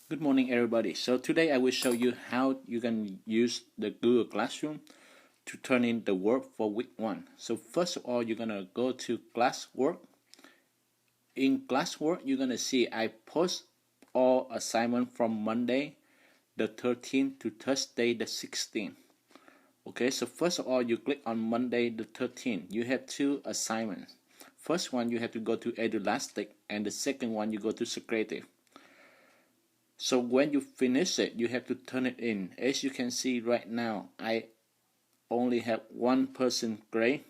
Good morning, everybody. So today I will show you how you can use the Google Classroom to turn in the work for week 1. So first of all, you're gonna go to classwork. In classwork, you're gonna see I post all assignment from Monday the 13th to Thursday the 16th. Okay, so first of all, you click on Monday the 13th. You have two assignments. First one, you have to go to Edulastic, and the second one, you go to Socrative. So when you finish it, you have to turn it in. As you can see right now, I only have one person grade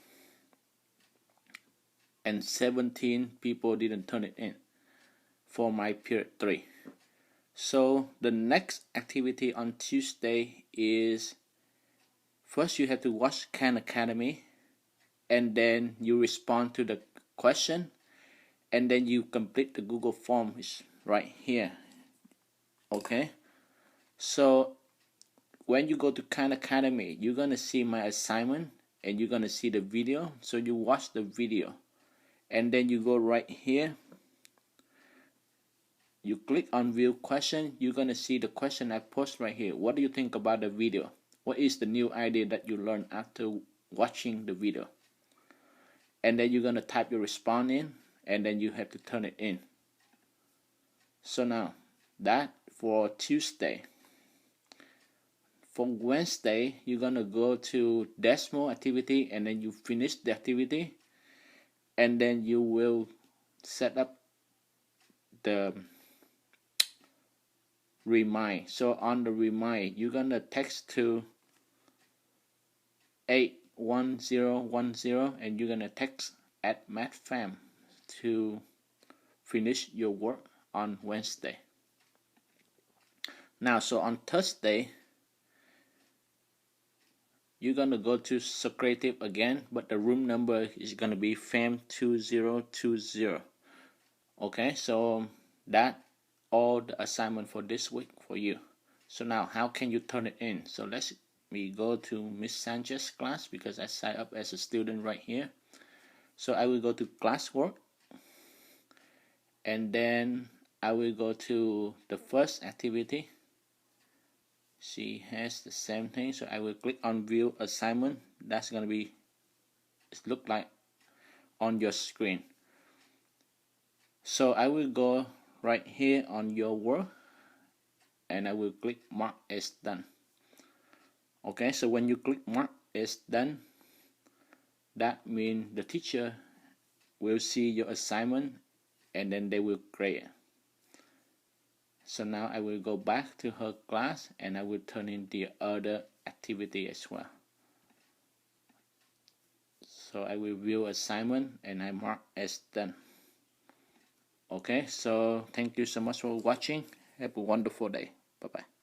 and 17 people didn't turn it in for my period 3. So the next activity on Tuesday is first you have to watch Khan Academy, and then you respond to the question, and then you complete the Google form is right here. Okay, so when you go to Khan Academy, you're gonna see my assignment and you're gonna see the video. So you watch the video and then you go right here, you click on view question. You're gonna see the question I post right here. What do you think about the video? What is the new idea that you learned after watching the video? And then you're gonna type your response in, and then you have to turn it in. So now that for Tuesday. For Wednesday, you're gonna go to Desmo activity, and then you finish the activity, and then you will set up the remind. So on the remind, you're gonna text to 81010, and you're gonna text at MathFam to finish your work on Wednesday. Now, so on Thursday, you're gonna go to Socrative again, but the room number is gonna be FAM 2020. Okay, so that all the assignment for this week for you. So now how can you turn it in? So let me go to Miss Sanchez class because I signed up as a student right here. So I will go to classwork, and then I will go to the first activity. She has the same thing, so I will click on view assignment. That's gonna be look like on your screen. So I will go right here on your work, and I will click mark as done. Okay, so when you click mark as done, that means the teacher will see your assignment and then they will grade it. So now I will go back to her class and I will turn in the other activity as well. So I will view assignment and I mark as done. Okay, so thank you so much for watching. Have a wonderful day. Bye bye.